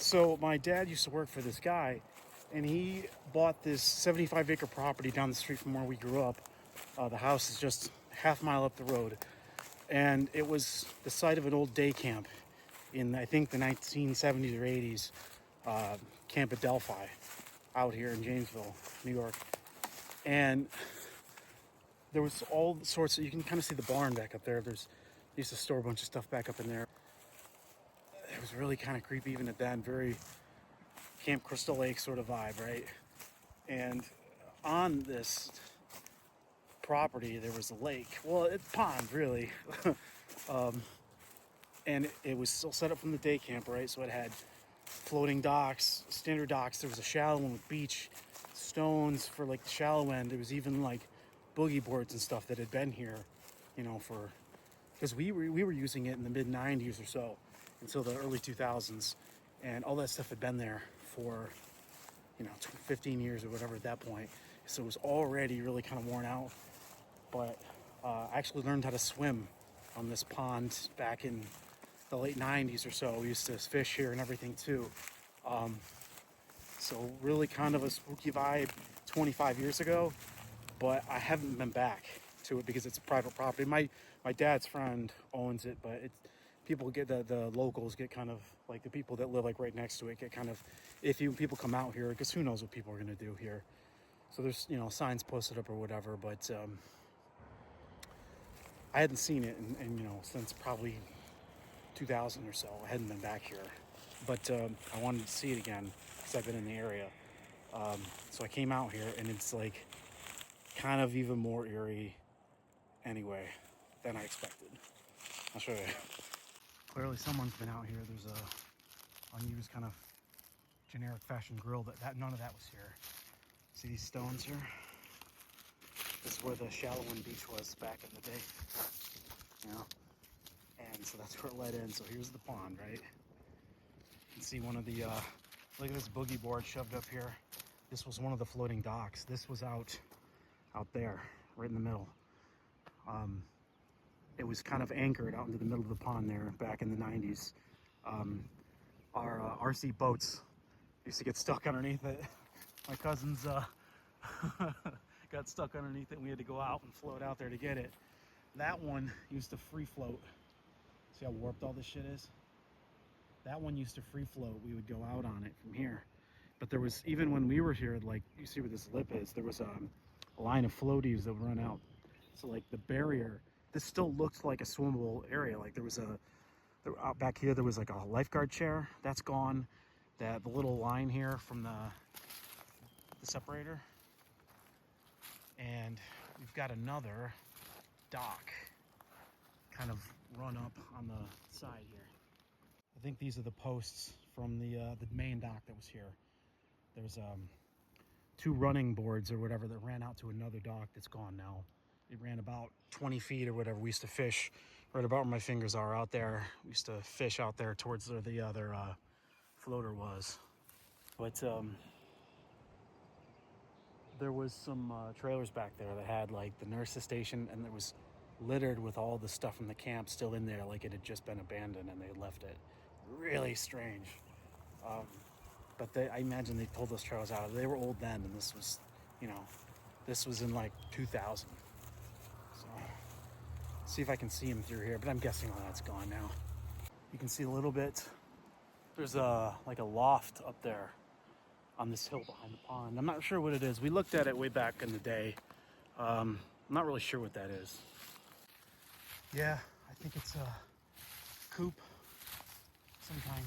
So my dad used to work for this guy, and he bought this 75-acre property down the street from where we grew up. The house is just half mile up the road, and it was the site of an old day camp in, I think, the 1970s or 80s, Camp Adelphi, out here in Janesville, New York. And there was all sorts of, you can kind of see the barn back up there. They used to store a bunch of stuff back up in there. It was really kind of creepy even at that, very Camp Crystal Lake sort of vibe, right? And on this property there was a lake, well, it's a pond really. And it was still set up from the day camp, right? So it had floating docks, standard docks. There was a shallow one with beach, stones for like the shallow end. There was even like boogie boards and stuff that had been here, for, because we were using it in the mid 90s or so until the early 2000s, and all that stuff had been there for 15 years or whatever at that point. So it was already really kind of worn out. But I actually learned how to swim on this pond back in the late 90s or so. We used to fish here and everything too. So really kind of a spooky vibe 25 years ago, but I haven't been back to it because it's a private property. My dad's friend owns it, but it's, people get the locals get kind of like, the people that live like right next to it get kind of iffy when people come out here, because who knows what people are going to do here. So there's signs posted up or whatever, but I hadn't seen it in since probably 2000 or so. I hadn't been back here, but I wanted to see it again because I've been in the area. So I came out here, and it's like kind of even more eerie anyway than I expected. I'll show you. Clearly someone's been out here. There's a unused kind of generic fashion grill that none of that was here. See these stones here? This is where the shallow end beach was back in the day. And so that's where it led in. So here's the pond, right? You can see one of the, look at this boogie board shoved up here. This was one of the floating docks. This was out there, right in the middle. It was kind of anchored out into the middle of the pond there back in the 90s. Our RC boats used to get stuck underneath it. My cousins got stuck underneath it, and we had to go out and float out there to get it. That one used to free float. See how warped all this shit is? That one used to free float. We would go out on it from here. But there was, even when we were here, like, you see where this lip is, there was a line of floaties that would run out. So like the barrier, this still looked like a swimmable area. Like there was out back here, there was like a lifeguard chair. That's gone. The little line here from the separator. And we've got another dock kind of run up on the side here. I think these are the posts from the main dock that was here. There's two running boards or whatever that ran out to another dock that's gone now. It ran about 20 feet or whatever. We used to fish right about where my fingers are out there. We used to fish out there towards where the other floater was. But there was some trailers back there that had like the nurse's station, and it was littered with all the stuff from the camp still in there, like it had just been abandoned and they left it. Really strange. But I imagine they pulled those trailers out. They were old then, and this was, this was in like 2000. So, see if I can see him through here, but I'm guessing all that's gone now. You can see a little bit. There's like a loft up there on this hill behind the pond. I'm not sure what it is. We looked at it way back in the day. I'm not really sure what that is. Yeah, I think it's a coop, some kind.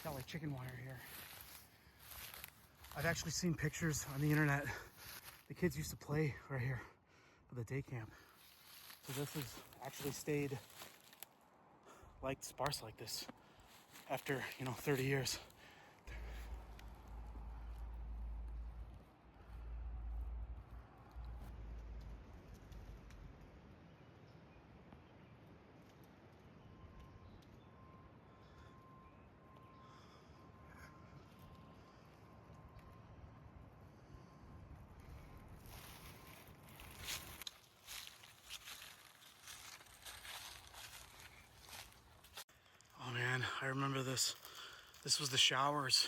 Got like chicken wire here. I've actually seen pictures on the internet. The kids used to play right here at the day camp. So this has actually stayed like sparse like this after 30 years. Oh man, I remember this This was the showers.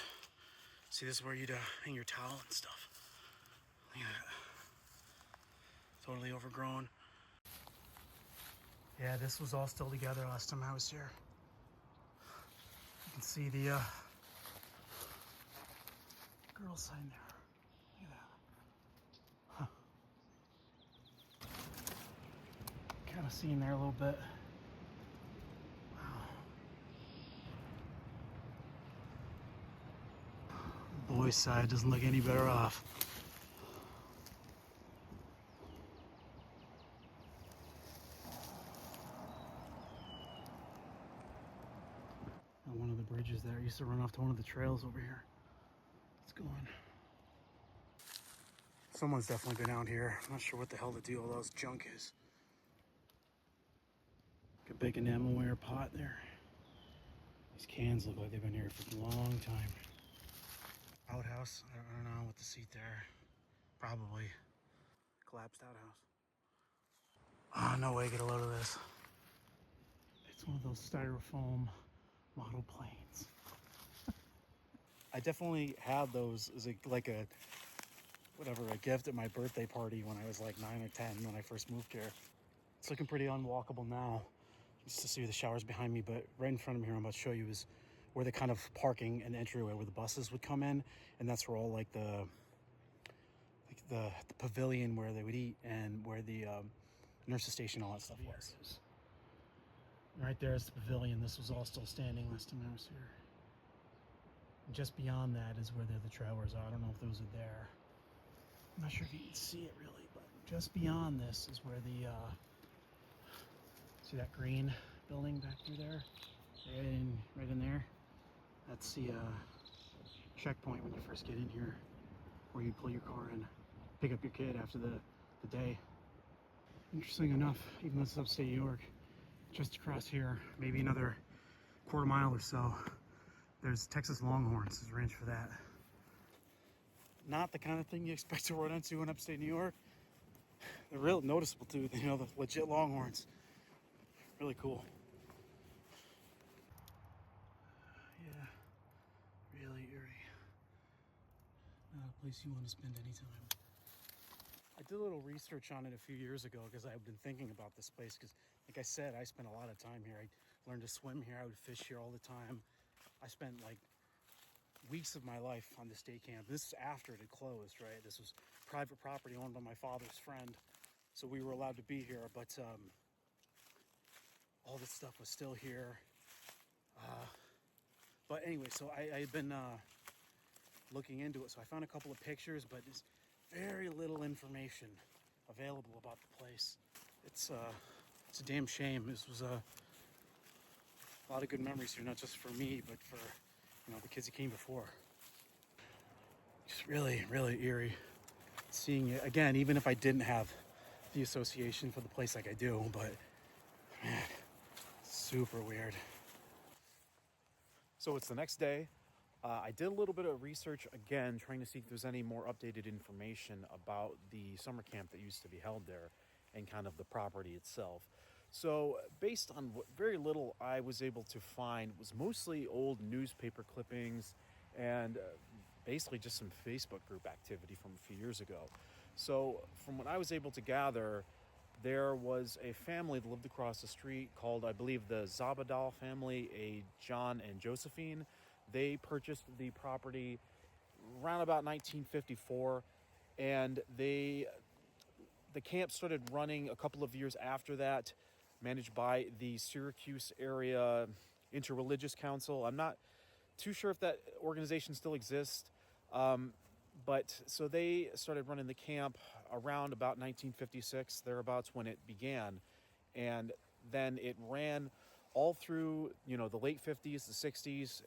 See, this is where you'd hang your towel and stuff. Look at that. Totally overgrown. Yeah, this was all still together last time I was here. You can see the girl sign there. Look at that. Huh. Kind of seeing there a little bit. Wow. The boys' side doesn't look any better off. On one of the bridges there, used to run off to one of the trails over here. It's gone. Someone's definitely been out here. I'm not sure what the hell the deal with all this junk is. Like a big enamelware pot there. These cans look like they've been here for a long time. Outhouse, I don't know what the seat there. Probably collapsed outhouse. Oh, no way, get a load of this. It's one of those styrofoam model planes. I definitely had those as like a gift at my birthday party when I was like 9 or 10 when I first moved here. It's looking pretty unwalkable now. Just to see the showers behind me, but right in front of me here I'm about to show you is where the kind of parking and entryway where the buses would come in, and that's where all like the pavilion where they would eat and where the nurse's station, all that stuff was. Right there is the pavilion. This was all still standing last time I was here. And just beyond that is where the trailers are. I don't know if those are there. I'm not sure if you can see it really, but just beyond this is where the see that green building back through there? Right in there. That's the checkpoint when you first get in here, where you pull your car in, pick up your kid after the day. Interesting enough, even though it's upstate New York, just across here, maybe another quarter mile or so, there's Texas Longhorns. There's a ranch for that. Not the kind of thing you expect to run into in upstate New York. They're real noticeable too, you know, the legit Longhorns. Really cool. Yeah, really eerie. Not a place you want to spend any time. I did a little research on it a few years ago because I've been thinking about this place because, like I said, I spent a lot of time here. I learned to swim here. I would fish here all the time. I spent like weeks of my life on this day camp. This is after it had closed, right? This was private property owned by my father's friend, so we were allowed to be here, but all this stuff was still here. But anyway, so I had been looking into it, so I found a couple of pictures, but there's very little information available about the place. It's a damn shame. This was a lot of good memories here, not just for me, but for the kids who came before. Just really, really eerie seeing it again, even if I didn't have the association for the place like I do, but man, super weird. So it's the next day. I did a little bit of research again, trying to see if there's any more updated information about the summer camp that used to be held there and kind of the property itself. So based on what very little I was able to find was mostly old newspaper clippings and basically just some Facebook group activity from a few years ago. So from what I was able to gather, there was a family that lived across the street called, I believe, the Zabadal family, a John and Josephine. They purchased the property around about 1954, and the camp started running a couple of years after that, managed by the Syracuse Area Interreligious Council. I'm not too sure if that organization still exists, but so they started running the camp around about 1956, thereabouts when it began. And then it ran all through, the late 50s, the 60s,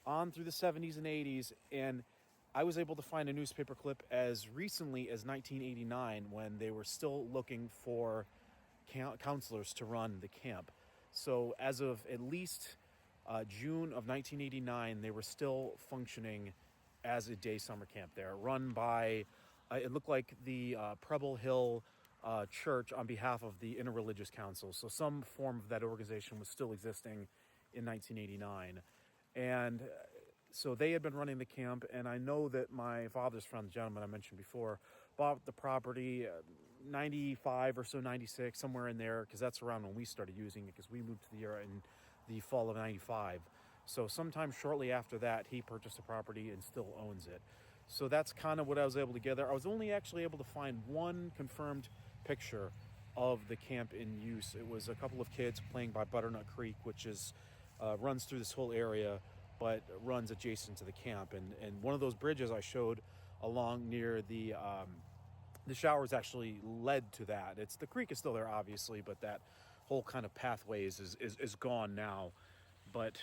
on through the 70s and 80s. And I was able to find a newspaper clip as recently as 1989 when they were still looking for counselors to run the camp. So as of at least June of 1989, they were still functioning as a day summer camp there, run by, it looked like the Preble Hill Church on behalf of the Interreligious Council. So some form of that organization was still existing in 1989. And So they had been running the camp, and I know that my father's friend, the gentleman I mentioned before, bought the property 95 or so, 96, somewhere in there, because that's around when we started using it, because we moved to the area in the fall of 95. So sometime shortly after that, he purchased the property and still owns it. So that's kind of what I was able to gather. I was only actually able to find one confirmed picture of the camp in use. It was a couple of kids playing by Butternut Creek, which is runs through this whole area, but runs adjacent to the camp. And one of those bridges I showed along near the showers actually led to that. It's the creek is still there, obviously, but that whole kind of pathway is gone now. But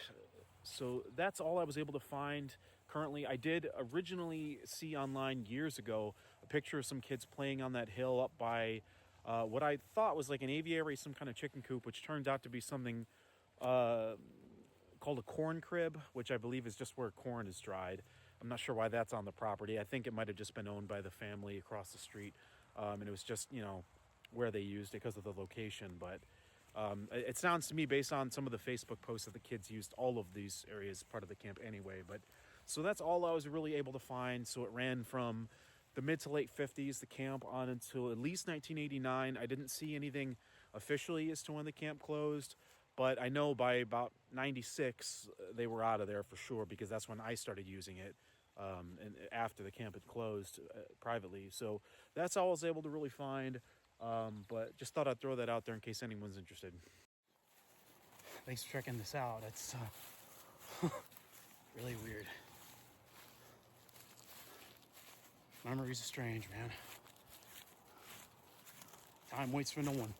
so that's all I was able to find currently. I did originally see online years ago a picture of some kids playing on that hill up by what I thought was like an aviary, some kind of chicken coop, which turned out to be something called a corn crib, which I believe is just where corn is dried. I'm not sure why that's on the property. I think it might have just been owned by the family across the street, and it was just, where they used it because of the location. But it sounds to me, based on some of the Facebook posts, that the kids used all of these areas part of the camp anyway. But so that's all I was really able to find. So it ran from the mid to late 50s, the camp, on until at least 1989. I didn't see anything officially as to when the camp closed, but I know by about 96 they were out of there for sure, because that's when I started using it, and after the camp had closed privately. So that's all I was able to really find, but just thought I'd throw that out there in case anyone's interested. Thanks for checking this out. It's really weird. Memories are strange, man. Time waits for no one.